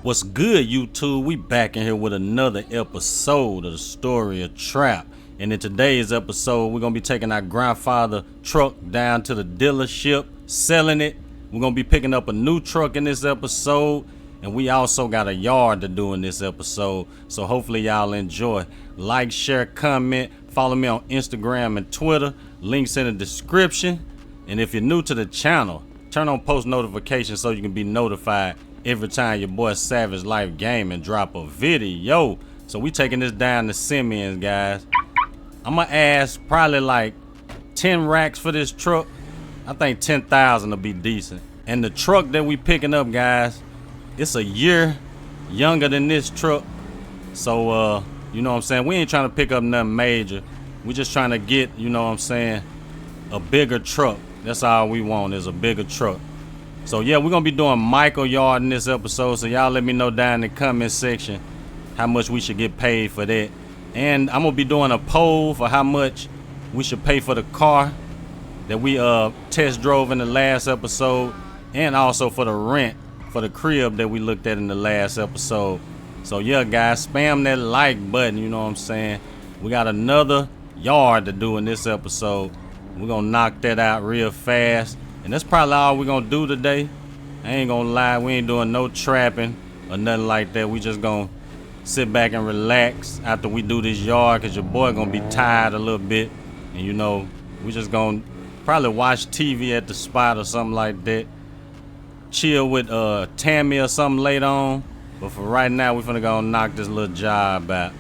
What's good, YouTube? We back in here with another episode of the story of Trap. And in today's episode, we're gonna be taking our grandfather truck down to the dealership, selling it. We're gonna be picking up a new truck in this episode, and we also got a yard to do in this episode. So hopefully y'all enjoy. Like, share, comment, follow me on Instagram and Twitter. Links in the description. And if you're new to the channel, turn on post notifications so you can be notified every time your boy Savage Life Gaming drop a video. So we taking this down to Simeon's, guys. I'm gonna ask probably like 10 racks for this truck. I think 10,000 will be decent. And the truck that we picking up, guys, it's a year younger than this truck. So you know what I'm saying, we ain't trying to pick up nothing major. We just trying to get, you know what I'm saying, a bigger truck. That's all we want, is a bigger truck. So yeah, we're gonna be doing Michael yard in this episode. So y'all let me know down in the comment section how much we should get paid for that. And I'm gonna be doing a poll for how much we should pay for the car that we test drove in the last episode, and also for the rent for the crib that we looked at in the last episode. So yeah, guys, spam that like button, you know what I'm saying. We got another yard to do in this episode. We're gonna knock that out real fast. And that's probably all we're gonna do today. I ain't gonna lie, we ain't doing no trapping or nothing like that. We just gonna sit back and relax after we do this yard, cause your boy gonna be tired a little bit. And you know, we just gonna probably watch TV at the spot or something like that. Chill with Tammy or something later on. But for right now, we finna go knock this little job out.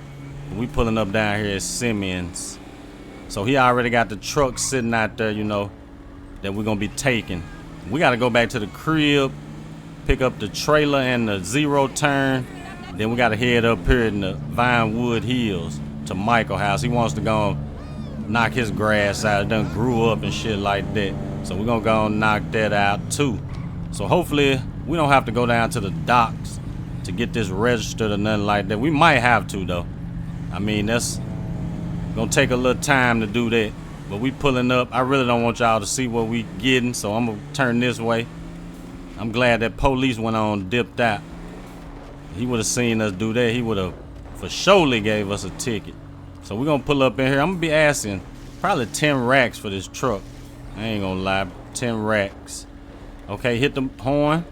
We pulling up down here at Simeon's. So he already got the truck sitting out there, you know, that we're gonna be taking. We gotta go back to the crib, pick up the trailer and the zero turn. Then we gotta head up here in the Vinewood Hills to Michael house. He wants to go knock his grass out. It done grew up and shit like that. So we're gonna go and knock that out too. So hopefully we don't have to go down to the docks to get this registered or nothing like that. We might have to though. I mean, that's gonna take a little time to do that. But we pulling up. I really don't want y'all to see what we getting, so I'm gonna turn this way. I'm glad that police went on, dipped out. He would have seen us do that. He would have for surely gave us a ticket. So we're gonna pull up in here. I'm gonna be asking probably 10 racks for this truck. I ain't gonna lie, 10 racks. Okay, hit the horn.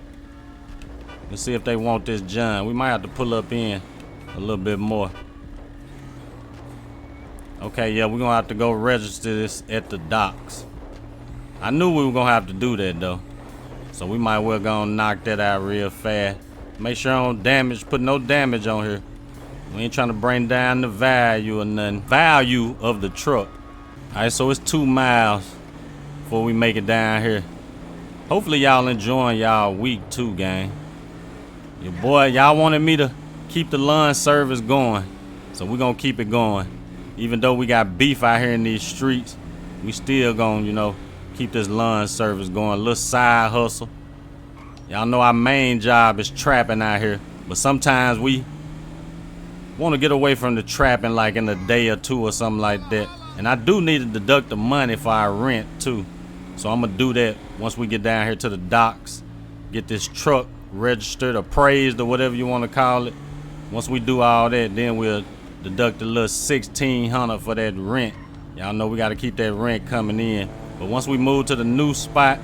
Let's see if they want this John. We might have to pull up in a little bit more. Okay, yeah, we're gonna have to go register this at the docks. I knew we were gonna have to do that though. So we might well go and knock that out real fast. Make sure I don't damage, put no damage on here. We ain't trying to bring down the value or nothing. Value of the truck. Alright, so it's 2 miles before we make it down here. Hopefully y'all enjoying y'all week too, gang. Your boy, y'all wanted me to keep the lawn service going. So we're gonna keep it going. Even though we got beef out here in these streets, we still gonna, you know, keep this lawn service going. A little side hustle. Y'all know our main job is trapping out here, but sometimes we want to get away from the trapping like in a day or two or something like that. And I do need to deduct the money for our rent too. So I'm gonna do that once we get down here to the docks, get this truck registered, appraised, or whatever you want to call it. Once we do all that, then we'll deduct a little $1,600 for that rent. Y'all know we got to keep that rent coming in. But once we move to the new spot,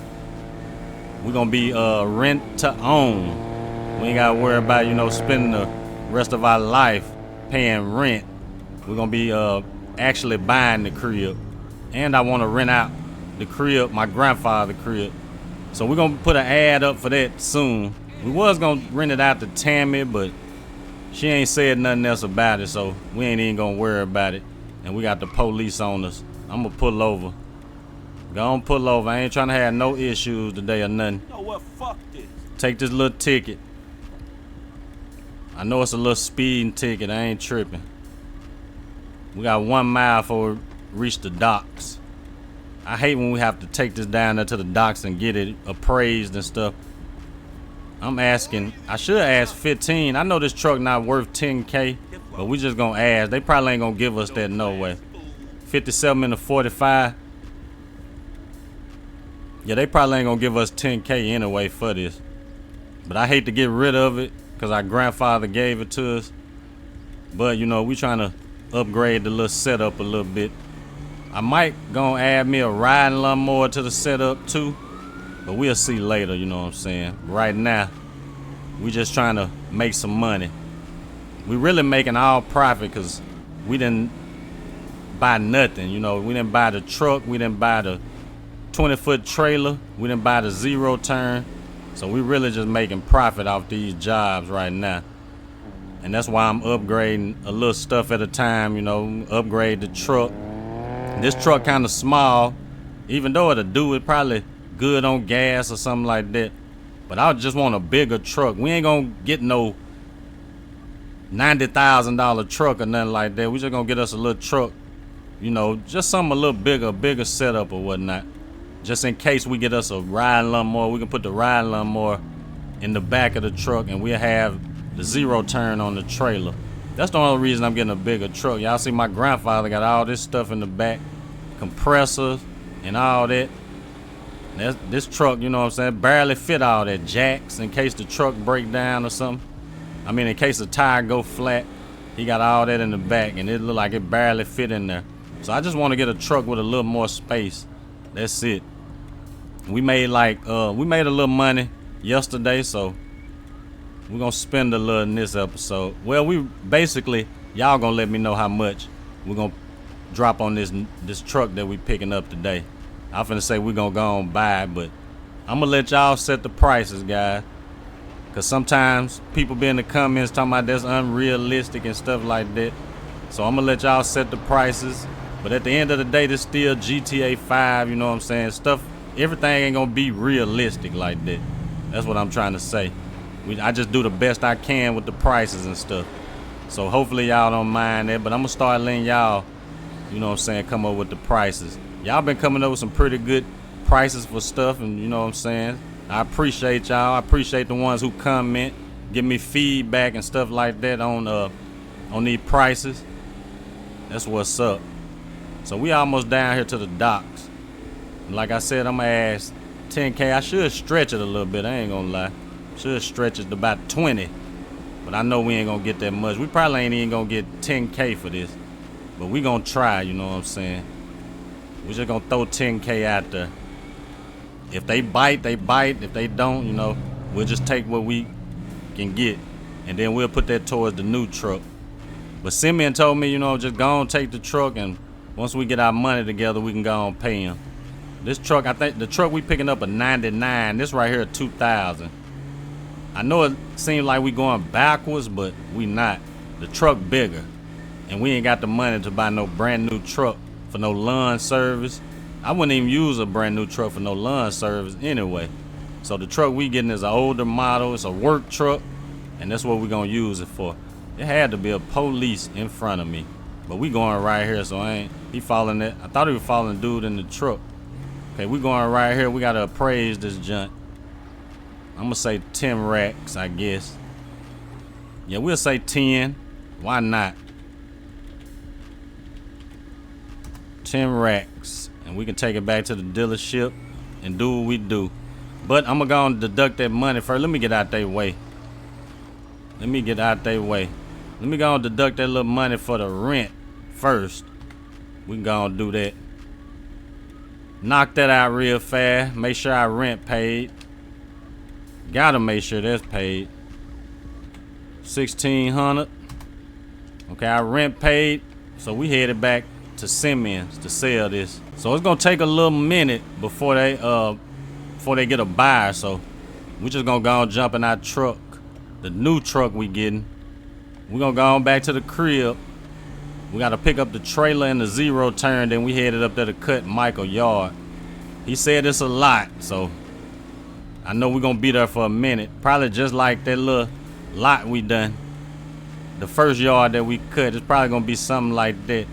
we're gonna be rent to own. We ain't gotta worry about, you know, spending the rest of our life paying rent. We're gonna be actually buying the crib. And I want to rent out the crib, my grandfather's crib. So we're gonna put an ad up for that soon. We was gonna rent it out to Tammy, but she ain't said nothing else about it, so we ain't even gonna worry about it. And we got the police on us. I'm gonna pull over. Go on, pull over. I ain't trying to have no issues today or nothing. You know what? Fuck this. Take this little ticket. I know it's a little speeding ticket. I ain't tripping. We got 1 mile before we reach the docks. I hate when we have to take this down there to the docks and get it appraised and stuff. I'm asking, I should ask 15. I know this truck not worth 10K, but we just gonna ask. They probably ain't gonna give us that no way. 57 in the 45. Yeah, they probably ain't gonna give us 10K anyway for this. But I hate to get rid of it because our grandfather gave it to us. But you know, we trying to upgrade the little setup a little bit. I might gonna add me a riding lawnmower to the setup too, but we'll see later, you know what I'm saying. Right now, we just trying to make some money. We really making all profit because we didn't buy nothing, you know. We didn't buy the truck, we didn't buy the 20-foot trailer, we didn't buy the zero turn. So we really just making profit off these jobs right now. And that's why I'm upgrading a little stuff at a time, you know, upgrade the truck. This truck kind of small, even though it'll do it probably good on gas or something like that. But I just want a bigger truck. We ain't gonna get no $90,000 truck or nothing like that. We just gonna get us a little truck, you know, just something a little bigger setup or whatnot. Just in case we get us a riding lawnmower, we can put the riding lawnmower in the back of the truck and we'll have the zero turn on the trailer. That's the only reason I'm getting a bigger truck. Y'all see my grandfather got all this stuff in the back, compressors and all that. This truck, you know what I'm saying, barely fit all that, jacks in case the truck break down or something. I mean, in case the tire go flat, he got all that in the back and it look like it barely fit in there. So I just want to get a truck with a little more space. That's it. We made a little money yesterday, so we're gonna spend a little in this episode. Well, we basically, y'all gonna let me know how much we're gonna drop on this truck that we picking up today. I'm finna say we're gonna go and buy it, but I'm gonna let y'all set the prices, guys. Cause sometimes people be in the comments talking about that's unrealistic and stuff like that. So I'm gonna let y'all set the prices. But at the end of the day, this still GTA 5, you know what I'm saying? Everything ain't gonna be realistic like that. That's what I'm trying to say. I just do the best I can with the prices and stuff. So hopefully y'all don't mind that, but I'm gonna start letting y'all, you know what I'm saying, come up with the prices. Y'all been coming up with some pretty good prices for stuff, and you know what I'm saying? I appreciate y'all. I appreciate the ones who comment, give me feedback and stuff like that on these prices. That's what's up. So we almost down here to the docks. And like I said, I'm gonna ask 10K. I should stretch it a little bit, I ain't gonna lie. Should stretch it to about 20, but I know we ain't gonna get that much. We probably ain't even gonna get 10K for this, but we gonna try, you know what I'm saying? We just gonna throw 10K out there. If they bite, they bite. If they don't, you know, we'll just take what we can get, and then we'll put that towards the new truck. But Simeon told me, you know, just go and take the truck, and once we get our money together, we can go and pay him. This truck, I think the truck we picking up a 99. This right here a 2000. I know it seems like we going backwards, but we not. The truck bigger, and we ain't got the money to buy no brand new truck for no lawn service. I wouldn't even use a brand new truck for no lawn service anyway. So the truck we getting is an older model. It's a work truck, and that's what we gonna use it for. It had to be a police in front of me, but we going right here, so he following that. I thought he was following the dude in the truck. Okay, we going right here. We gotta appraise this junk. I'm gonna say 10 racks, I guess. Yeah, we'll say 10. Why not? 10 racks. And we can take it back to the dealership and do what we do. But I'm gonna go and deduct that money first. Let me get out their way. Let me go and deduct that little money for the rent first. We can go and do that. Knock that out real fast. Make sure our rent paid. Gotta make sure that's paid. 1,600. Okay, our rent paid. So we headed back to Simeon's to sell this. So it's gonna take a little minute before they get a buyer. So we just gonna go and jump in our truck, the new truck we getting. We gonna go on back to the crib. We gotta pick up the trailer and the zero turn. Then we headed up there to cut Michael yard. He said it's a lot, so I know we're gonna be there for a minute. Probably just like that little lot we done. The first yard that we cut, it's probably gonna be something like that.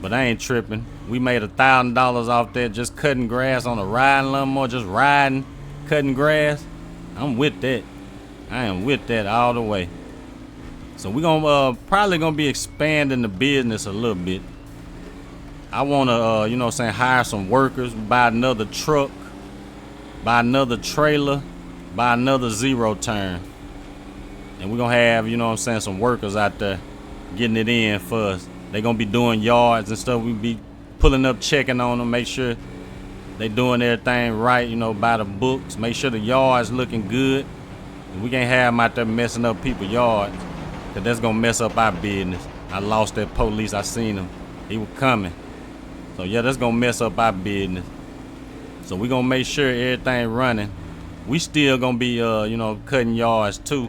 But I ain't tripping. We made $1,000 off that just cutting grass on a riding lawnmower, just riding, cutting grass. I'm with that. I am with that all the way. So we gonna probably gonna be expanding the business a little bit. I wanna you know what I'm saying, hire some workers, buy another truck, buy another trailer, buy another zero turn. And we're gonna have, you know what I'm saying, some workers out there getting it in for us. They gonna be doing yards and stuff. We be pulling up, checking on them, make sure they doing everything right, you know, by the books. Make sure the yard's looking good. And we can't have them out there messing up people's yards, cause that's gonna mess up our business. I lost that police. I seen him. He was coming. So yeah, that's gonna mess up our business. So we gonna make sure everything running. We still gonna be, you know, cutting yards too,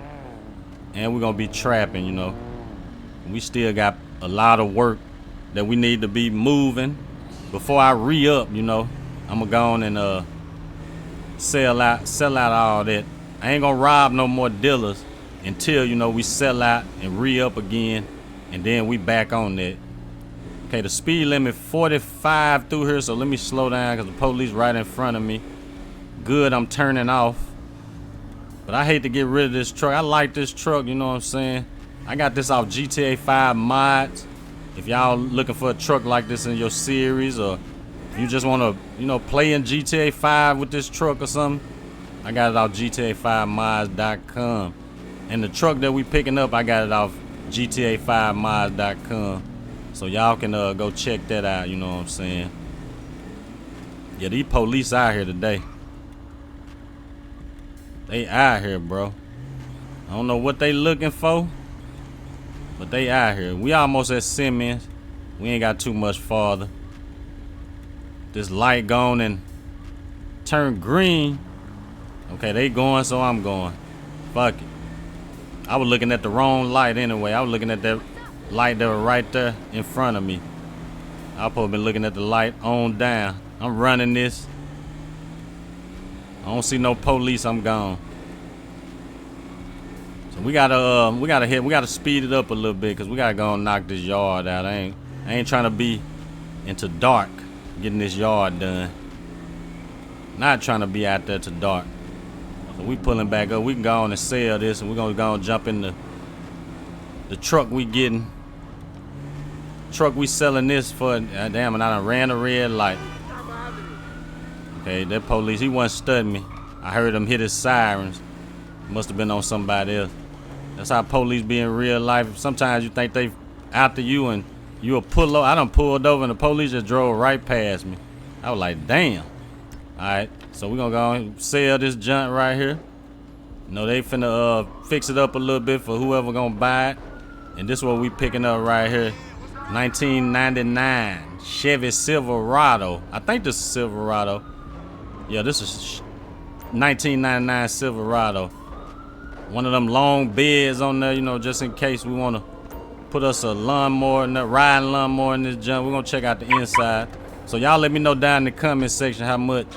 and we gonna be trapping. You know, we still got a lot of work that we need to be moving. Before I re-up, you know, I'm gonna go on and sell out all that. I ain't gonna rob no more dealers until, you know, we sell out and re-up again, and then we back on that. Okay, the speed limit 45 through here, so let me slow down because the police right in front of me. Good, I'm turning off. But I hate to get rid of this truck. I like this truck, you know what I'm saying? I got this off GTA 5 mods. If y'all looking for a truck like this in your series, or you just want to, you know, play in GTA 5 with this truck or something, I got it off gta5mods.com. And the truck that we picking up, I got it off gta5mods.com. So y'all can go check that out, you know what I'm saying? Yeah, these police out here today. They out here, bro. I don't know what they looking for, but they out here. We almost at Simmons. We ain't got too much farther. This light gone and turned green. Okay, they going, so I'm going. Fuck it. I was looking at the wrong light anyway. I was looking at that light that was right there in front of me. I probably been looking at the light on down. I'm running this. I don't see no police. I'm gone. So we gotta speed it up a little bit, cause we gotta go and knock this yard out. I ain't trying to be into dark getting this yard done. Not trying to be out there to dark. So we pulling back up. We can go on and sell this, and we're gonna go and jump in the truck we getting. Truck we selling this for. Damn, and I done ran a red light. Okay, that police, he wasn't studying me. I heard him hit his sirens. Must have been on somebody else. That's how police be in real life. Sometimes you think they after you and you'll pull over. I done pulled over and the police just drove right past me. I was like, damn. Alright, so we're gonna go and sell this junk right here. You know, they finna fix it up a little bit for whoever gonna buy it. And this is what we picking up right here. 1999 Chevy Silverado. I think this is Silverado. Yeah, this is 1999 Silverado. One of them long beds on there, you know, just in case we want to put us a lawnmower, riding lawnmower in this junk. We're going to check out the inside. So y'all let me know down in the comment section how much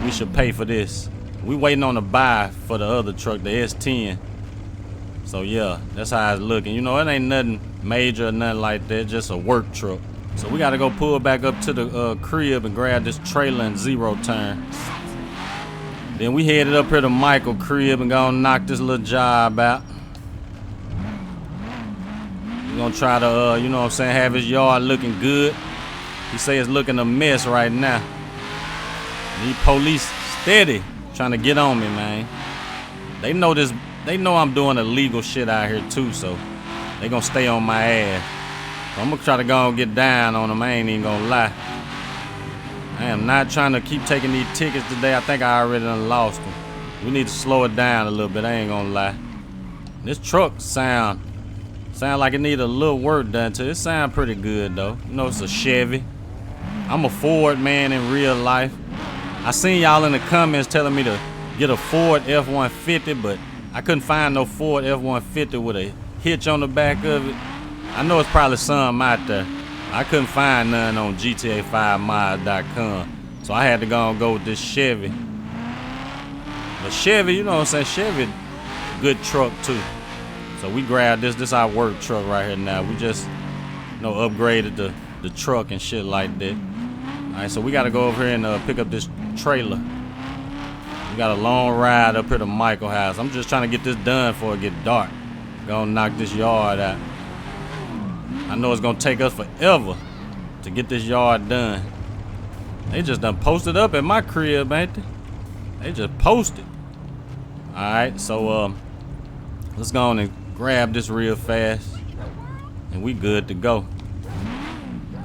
we should pay for this. We waiting on a buy for the other truck, the S10. So yeah, that's how it's looking. You know, it ain't nothing major or nothing like that, just a work truck. So we got to go pull back up to the crib and grab this trailer and zero turn. Then we headed up here to Michael crib and gonna knock this little job out. We're gonna try to, you know what I'm saying, have his yard looking good. He say it's looking a mess right now. These police steady trying to get on me, man. They know this. They know I'm doing illegal shit out here too, so they gonna stay on my ass. So I'm gonna try to go and get down on them. I ain't even gonna lie. I am not trying to keep taking these tickets today. I think I already done lost them. We need to slow it down a little bit. I ain't gonna lie. This truck sound like it need a little work done to it. It sound pretty good though. You know, it's a Chevy. I'm a Ford man in real life. I seen y'all in the comments telling me to get a Ford F-150, but I couldn't find no Ford F-150 with a hitch on the back of it. I know it's probably some out there. I couldn't find none on gta5mods.com, so I had to go and go with this Chevy. But Chevy, you know what I'm saying, Chevy, good truck too. So we grabbed this. This our work truck right here now. We just, you know, upgraded the truck and shit like that. All right, so we got to go over here and pick up this trailer. We got a long ride up here to Michael house. I'm just trying to get this done before it get dark. Gonna knock this yard out. I know it's gonna take us forever to get this yard done. They just done posted up at my crib, ain't they? They just posted. Alright, so Let's go on and grab this real fast. And we good to go.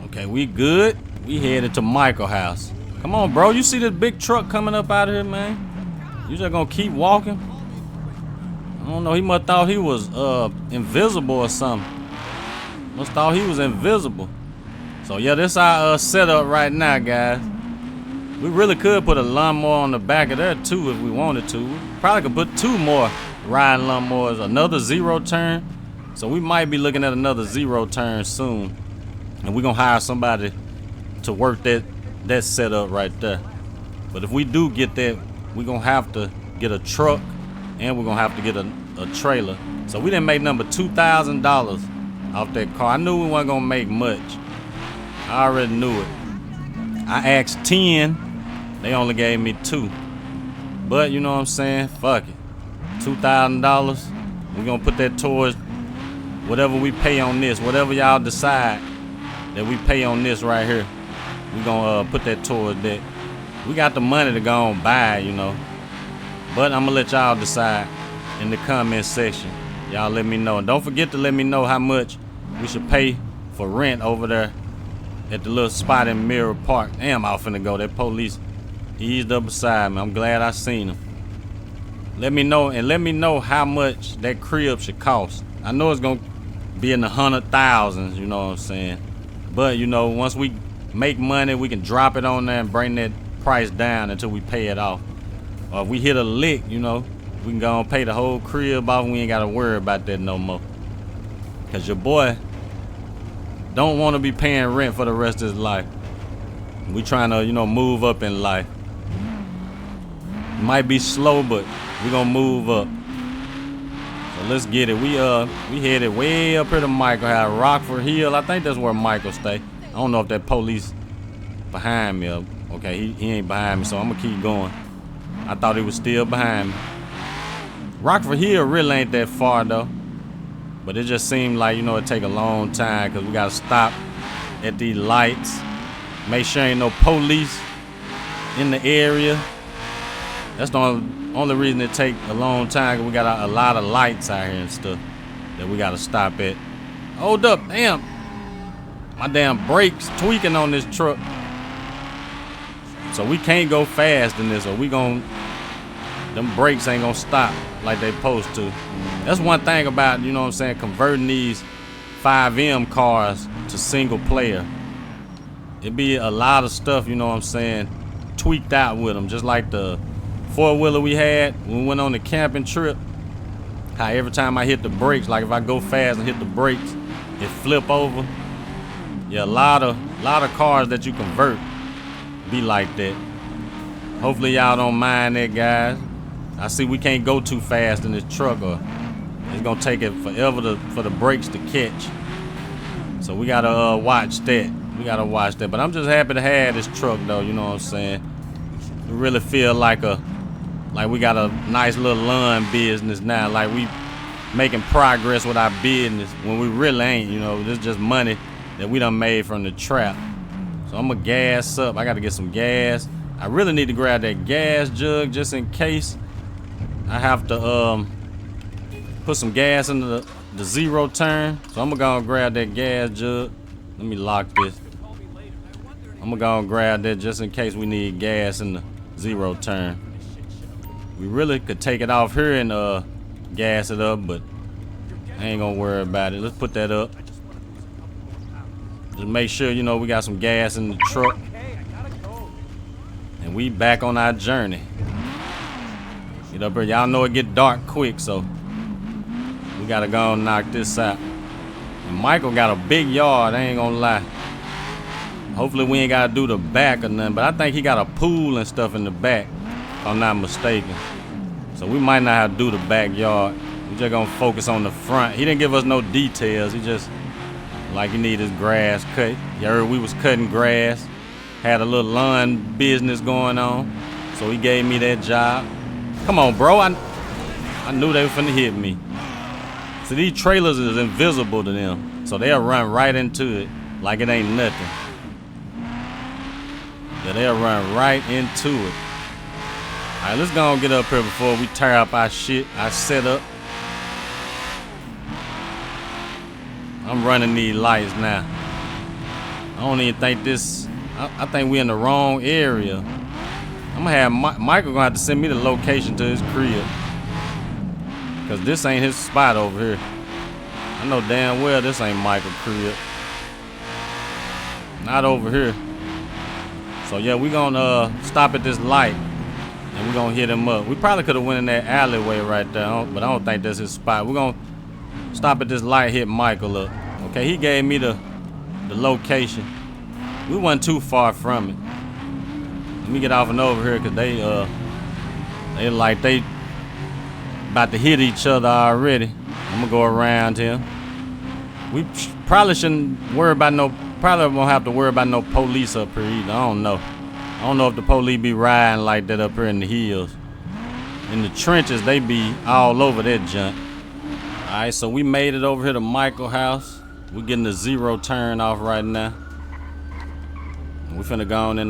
Okay, we good. We headed to Michael house. Come on, bro. You see this big truck coming up out of here, man? You just gonna keep walking? I don't know. He must thought he was invisible or something. Must thought he was invisible. So yeah, this our setup right now, guys. We really could put a lawnmower on the back of there too if we wanted to. We probably could put 2 more riding lawnmowers, another 0 turn. So we might be looking at another 0 turn soon. And we're gonna hire somebody to work that setup right there. But if we do get that, we're gonna have to get a truck and we're gonna have to get a trailer. So we didn't make number $2,000 off that car. I knew we weren't gonna make much. I already knew it. I asked 10, they only gave me 2. But you know what I'm saying? Fuck it. $2,000. We're gonna put that towards whatever we pay on this, whatever y'all decide that we pay on this right here. We're gonna put that towards that. We got the money to go and buy, you know. But I'm gonna let y'all decide in the comment section. Y'all let me know. And don't forget to let me know how much we should pay for rent over there at the little spot in Mirror Park. Damn, I'm finna go. That police eased up beside me. I'm glad I seen him. Let me know, and let me know how much that crib should cost. I know it's gonna be in the 100,000s, you know what I'm saying? But you know, once we make money, we can drop it on there and bring that price down until we pay it off. Or if we hit a lick, you know, we can go and pay the whole crib off and we ain't gotta worry about that no more. Cause your boy don't wanna be paying rent for the rest of his life. We trying to, you know, move up in life. It might be slow, but we gonna move up. So let's get it. We headed way up here to Michael house, Rockford Hill. I think that's where Michael stay. I don't know if that police behind me. Okay, he ain't behind me, so I'm gonna keep going. I thought he was still behind me. Rockford Hill really ain't that far though. But it just seemed like, you know, it take a long time because we gotta stop at these lights. Make sure ain't no police in the area. That's the only reason it take a long time, because we got a lot of lights out here and stuff that we gotta stop at. Hold up, damn. My damn brakes tweaking on this truck. So we can't go fast in this, or them brakes ain't gonna stop like they supposed to. That's one thing about, you know what I'm saying, converting these 5M cars to single player. It be a lot of stuff, you know what I'm saying, tweaked out with them, just like the 4-wheeler we had when we went on the camping trip. How every time I hit the brakes, like if I go fast and hit the brakes, it flip over. Yeah, a lot of cars that you convert be like that. Hopefully y'all don't mind that, guys. I see we can't go too fast in this truck, or it's gonna take it forever for the brakes to catch. So we gotta watch that. We gotta watch that. But I'm just happy to have this truck though, you know what I'm saying? We really feel like we got a nice little lawn business now. Like we making progress with our business when we really ain't, you know. This is just money that we done made from the trap. So I'm gonna gas up. I gotta get some gas. I really need to grab that gas jug just in case I have to put some gas into the 0 turn. So I'm gonna go and grab that gas jug. Let me lock this. I'm gonna go and grab that just in case we need gas in the 0 turn. We really could take it off here and gas it up, but I ain't gonna worry about it. Let's put that up. Just make sure, you know, we got some gas in the truck. And we back on our journey. Get up here. Y'all know it get dark quick, so we gotta go and knock this out. And Michael got a big yard, I ain't gonna lie. Hopefully we ain't gotta do the back or nothing, but I think he got a pool and stuff in the back, if I'm not mistaken. So we might not have to do the backyard. We just gonna focus on the front. He didn't give us no details. He just, like, he need his grass cut. You heard we was cutting grass. Had a little lawn business going on. So he gave me that job. Come on, bro. I knew they were finna hit me. So these trailers is invisible to them. So they'll run right into it like it ain't nothing. Yeah, they'll run right into it. All right, let's go and get up here before we tear up our shit, our setup. I'm running these lights now. I don't even think this. I think we in the wrong area. I'm gonna have Michael gonna have to send me the location to his crib, cause this ain't his spot over here. I know damn well this ain't Michael's crib. Not over here. So yeah, we gonna stop at this light and we gonna hit him up. We probably could have went in that alleyway right there, but I don't think that's his spot. We're gonna stop at this light, hit Michael up. Okay, he gave me the location. We wasn't too far from it. Let me get off and over here, cause they like they about to hit each other already. I'm gonna go around here. We probably shouldn't worry about probably won't have to worry about no police up here either. I don't know. I don't know if the police be riding like that up here in the hills. In the trenches, they be all over that junk. Alright, so we made it over here to Michael's house. We getting the 0 turn off right now. We finna go on and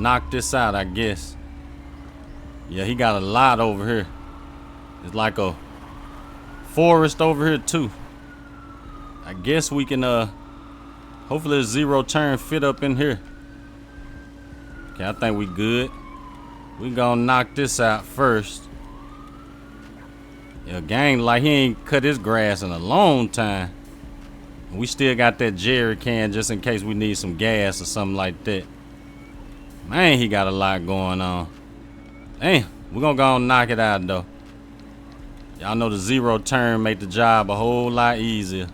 knock this out, I guess. Yeah, he got a lot over here. It's like a forest over here too. I guess we can hopefully the 0 turn fit up in here. Okay, I think we good. We gonna knock this out first. Yeah, gang, like he ain't cut his grass in a long time. We still got that jerry can just in case we need some gas or something like that. Man, he got a lot going on. Damn, we're gonna go and knock it out though. Y'all know the 0 turn make the job a whole lot easier.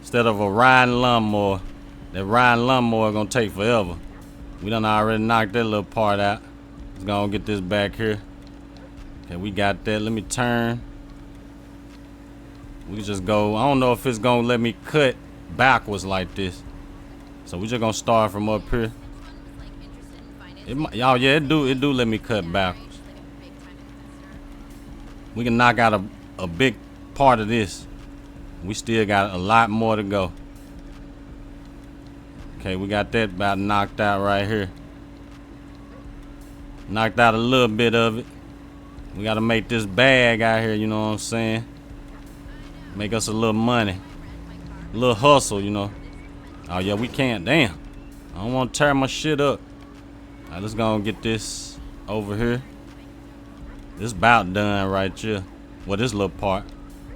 Instead of a riding lawnmower, that riding lawnmower gonna take forever. We done already knocked that little part out. Let's go and get this back here. Okay, we got that. Let me turn. We can just go. I don't know if it's gonna let me cut backwards like this. So we just gonna start from up here. Y'all, yeah, it do let me cut backwards. We can knock out a big part of this. We still got a lot more to go. Okay, we got that about knocked out right here. Knocked out a little bit of it. We gotta make this bag out here, you know what I'm saying? Make us a little money. A little hustle, you know. Oh yeah, we can't. Damn. I don't want to tear my shit up. All right, let's go and get this over here. This about done right here. Well, this little part.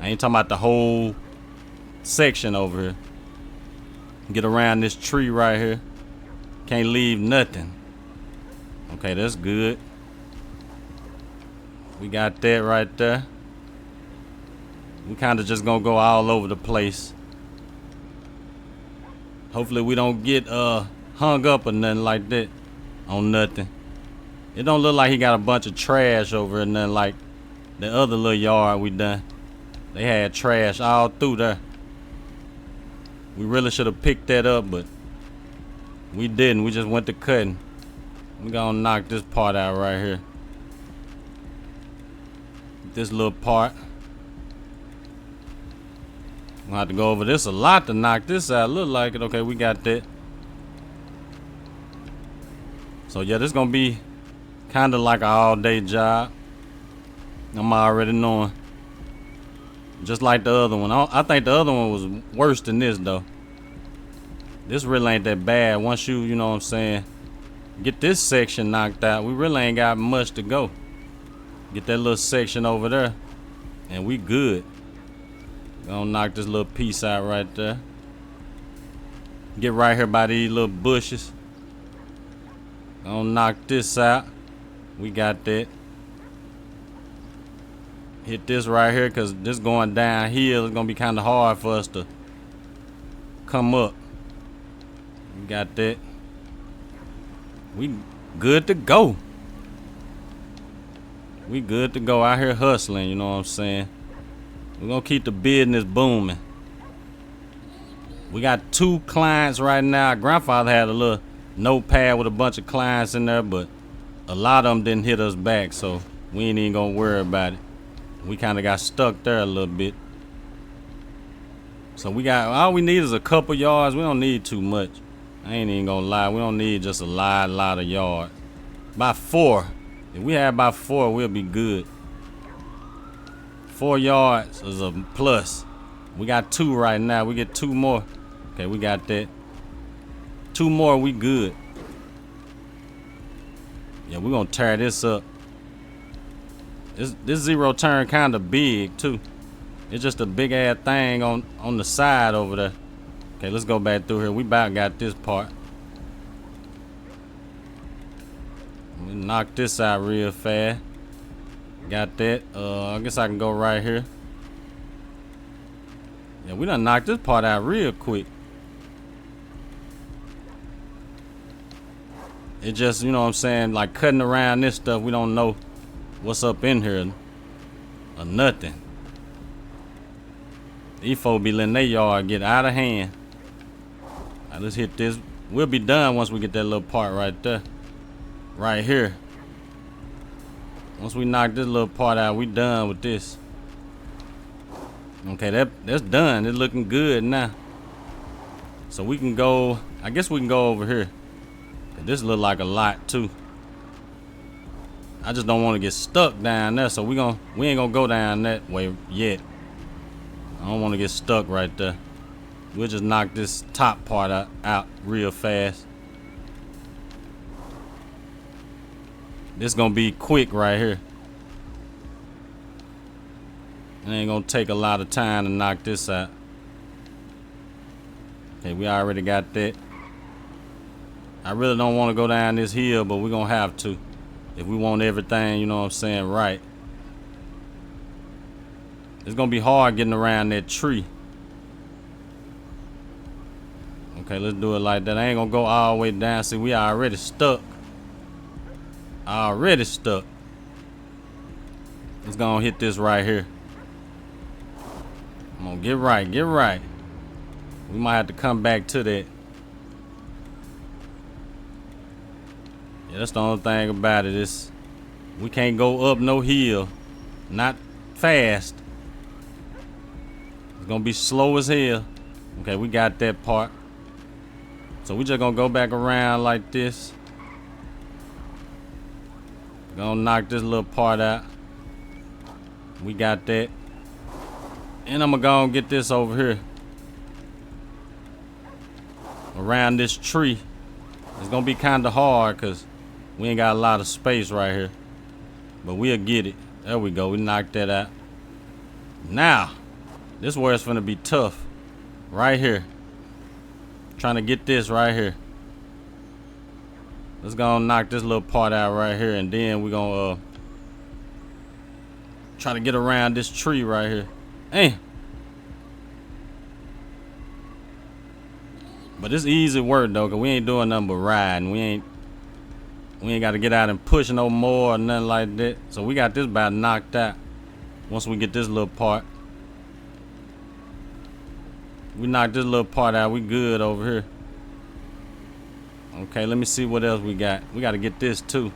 I ain't talking about the whole section over here. Get around this tree right here. Can't leave nothing. Okay, that's good. We got that right there. We kind of just gonna go all over the place. Hopefully we don't get hung up or nothing like that on nothing. It don't look like he got a bunch of trash over or nothing like the other little yard we done. They had trash all through there. We really should have picked that up, but we didn't. We just went to cutting. We gonna knock this part out right here. This little part. I'm gonna have to go over this a lot to knock this out. Look like it. Okay, we got that. So yeah, this gonna be kind of like an all-day job. I'm already knowing. Just like the other one. I think the other one was worse than this though. This really ain't that bad. Once you know what I'm saying, get this section knocked out, we really ain't got much to go. Get that little section over there and we good. Gonna knock this little piece out right there. Get right here by these little bushes. Gonna knock this out. We got that. Hit this right here because this going downhill. It's gonna be kind of hard for us to come up. We got that. We good to go. We good to go out here hustling, you know what I'm saying? We're gonna keep the business booming. We got 2 clients right now. Grandfather had a little notepad with a bunch of clients in there, but a lot of them didn't hit us back, so we ain't even gonna worry about it. We kind of got stuck there a little bit. So we got, all we need is a couple yards. We don't need too much. I ain't even gonna lie. We don't need just a lot of yards. About 4. If we had about 4, we'll be good. 4 yards is a plus. We got 2 right now. We get 2 more. Okay, we got that. 2 more, we good. Yeah, we're gonna tear this up. This zero turn kind of big too. It's just a big ass thing on the side over there. Okay, let's go back through here. We about got this part. We knock this out real fast. Got that. I guess I can go right here. Yeah, we done knocked this part out real quick. It just, you know what I'm saying, like cutting around this stuff, we don't know what's up in here or nothing. These folks be letting their yard get out of hand. All right, let's hit this. We'll be done once we get that little part right there. Right here. Once we knock this little part out, we done with this. Okay, that's done. It's looking good now. So we can go, I guess we can go over here. This look like a lot too. I just don't want to get stuck down there, so we ain't gonna go down that way yet. I don't want to get stuck right there. We'll just knock this top part out real fast. This gonna be quick right here. It ain't gonna take a lot of time to knock this out. Okay, we already got that. I really don't want to go down this hill, but we're gonna have to if we want everything, you know what I'm saying, right. It's gonna be hard getting around that tree. Okay, let's do it like that. I ain't gonna go all the way down. See, we already stuck. Already stuck. Let's go and hit this right here. Come on, get right, get right. We might have to come back to that. Yeah, that's the only thing about it is we can't go up no hill. Not fast. It's gonna be slow as hell. Okay, we got that part. So we just gonna go back around like this. Gonna knock this little part out. We got that. And I'm gonna go and get this over here. Around this tree. It's gonna be kinda hard because we ain't got a lot of space right here. But we'll get it. There we go. We knocked that out. Now, this is where it's gonna be tough. Right here. Trying to get this right here. Let's go and knock this little part out right here, and then we're gonna try to get around this tree right here. Hey. But it's easy work though, cause we ain't doing nothing but riding. We ain't gotta get out and push no more or nothing like that. So we got this about knocked out. Once we get this little part. We knocked this little part out, we good over here. Okay, let me see what else we got. We gotta get this too.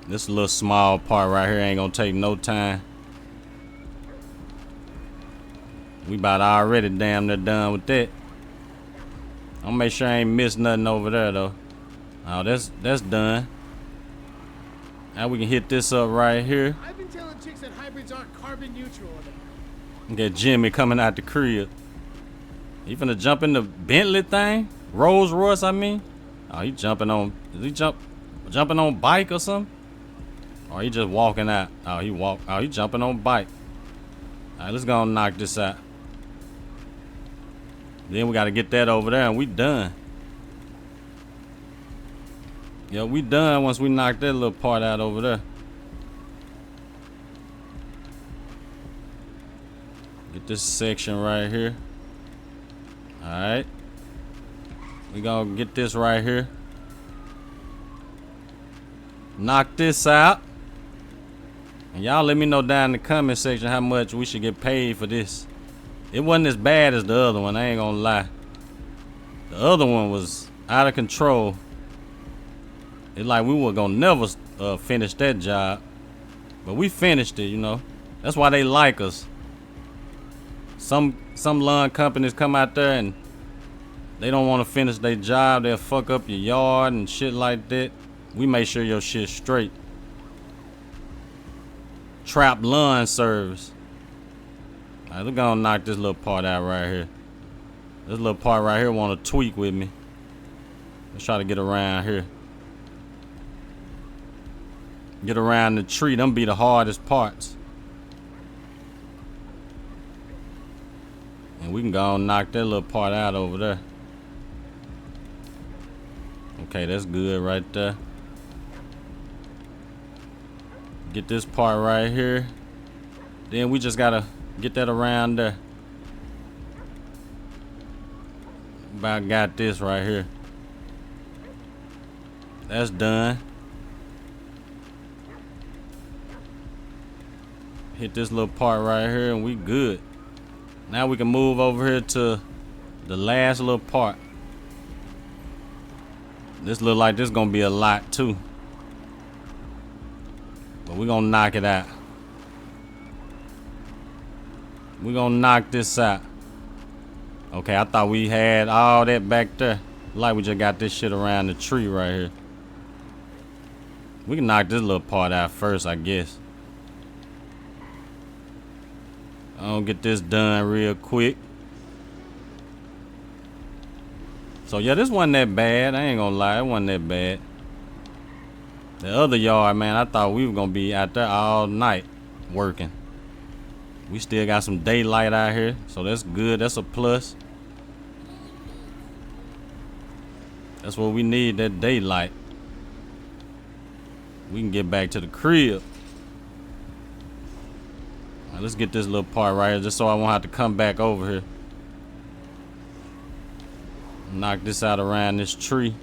This little small part right here ain't gonna take no time. We about already damn near done with that. I'll make sure I ain't missed nothing over there though. Oh, that's done. Now we can hit this up right here. I've been telling chicks that hybrids aren't carbon neutral. Get Jimmy coming out the crib. He finna jump in the Bentley thing? Rolls Royce, I mean? Oh, he jumping on, is he jumping on bike or something? Or he just walking out? Oh, he jumping on bike. All right, let's go and knock this out. Then we gotta get that over there and we done. Yeah, we done once we knock that little part out over there. Get this section right here. Alright. We gonna get this right here. Knock this out. And y'all let me know down in the comment section how much we should get paid for this. It wasn't as bad as the other one, I ain't gonna lie. The other one was out of control. It's like we were gonna never finish that job. But we finished it, you know. That's why they like us. Some lawn companies come out there and they don't want to finish their job. They'll fuck up your yard and shit like that. We make sure your shit's straight. Trap lawn service. Alright, let's go and knock this little part out right here. This little part right here want to tweak with me. Let's try to get around here. Get around the tree. Them be the hardest parts. And we can go and knock that little part out over there. Okay, that's good right there. Get this part right here. Then we just gotta get that around there. About got this right here. That's done. Hit this little part right here and we good. Now we can move over here to the last little part. This look like this gonna be a lot too. But we're gonna knock it out. We're gonna knock this out. Okay, I thought we had all that back there. Like we just got this shit around the tree right here. We can knock this little part out first, I guess. I'll get this done real quick. So yeah, this wasn't that bad. I ain't gonna lie, it wasn't that bad. The other yard, man, I thought we were gonna be out there all night working. We still got some daylight out here, so that's good. That's a plus. That's what we need, that daylight. We can get back to the crib. All right, let's get this little part right here just so I won't have to come back over here. Knock this out around this tree.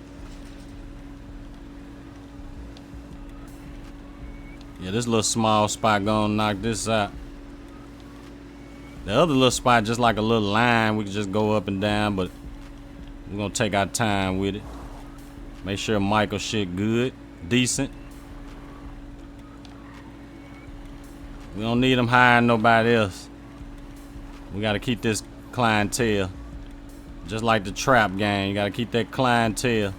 Yeah, this little small spot gonna knock this out. The other little spot just like a little line. We can just go up and down, but we're gonna take our time with it. Make sure Michael shit good, decent. We don't need him hiring nobody else. We gotta keep this clientele. Just like the trap game, you gotta keep that clientele.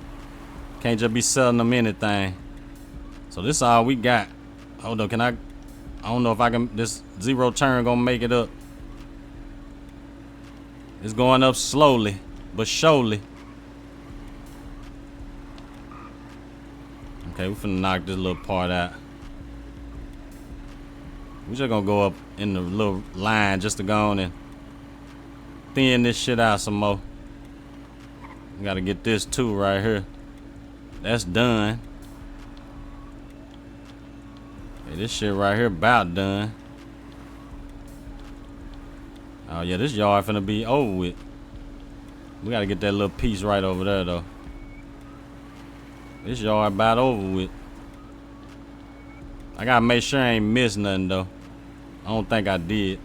Can't just be selling them anything. So this is all we got. Hold on, I don't know if I can, this zero turn gonna make it up. It's going up slowly, but surely. Okay, we finna knock this little part out. We just gonna go up in the little line just to go on and thin this shit out some more. We gotta get this too right here. That's done. Hey, this shit right here about done. Oh yeah, this yard finna be over with. We gotta get that little piece right over there though. This yard about over with. I gotta make sure I ain't missed nothing though. I don't think I did.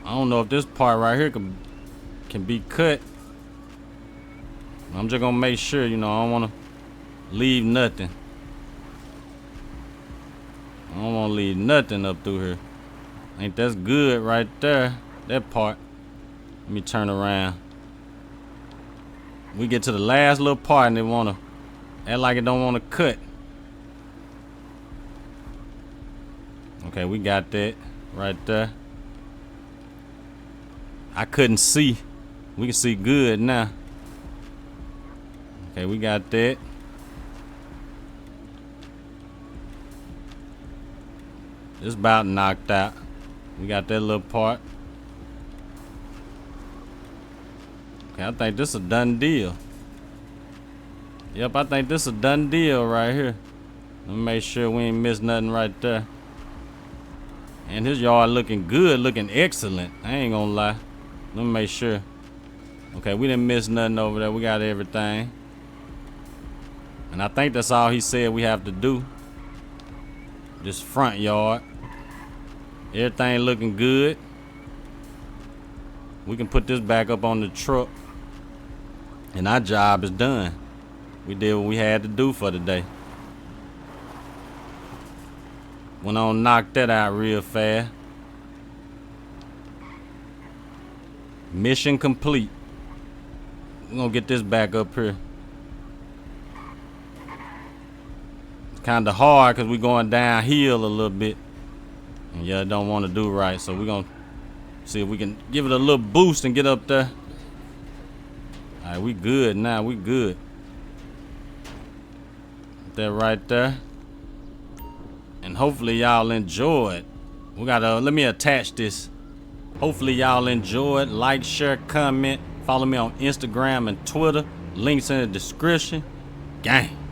I don't know if this part right here can be cut. I'm just gonna make sure, you know, I don't wanna leave nothing. I don't wanna leave nothing up through here. Ain't that's good right there, that part. Let me turn around. We get to the last little part and they wanna act like it don't wanna cut. Okay, we got that right there. I couldn't see. We can see good now. Okay, we got that. It's about knocked out. We got that little part. Okay, I think this is a done deal. Yep, I think this is a done deal right here. Let me make sure we ain't missed nothing right there. And his yard looking good, looking excellent. I ain't gonna lie. Let me make sure. Okay, we didn't miss nothing over there. We got everything. And I think that's all he said we have to do. This front yard. Everything looking good. We can put this back up on the truck. And our job is done. We did what we had to do for the day. Went on, knocked that out real fast. Mission complete. We're gonna get this back up here. It's kind of hard because we're going downhill a little bit. And yeah, it don't want to do right, so we're gonna see if we can give it a little boost and get up there. All right, we good now. We good. That right there. And hopefully y'all enjoyed. We gotta let me attach this. Hopefully y'all enjoyed. Like, share, comment. Follow me on Instagram and Twitter. Links in the description. Gang.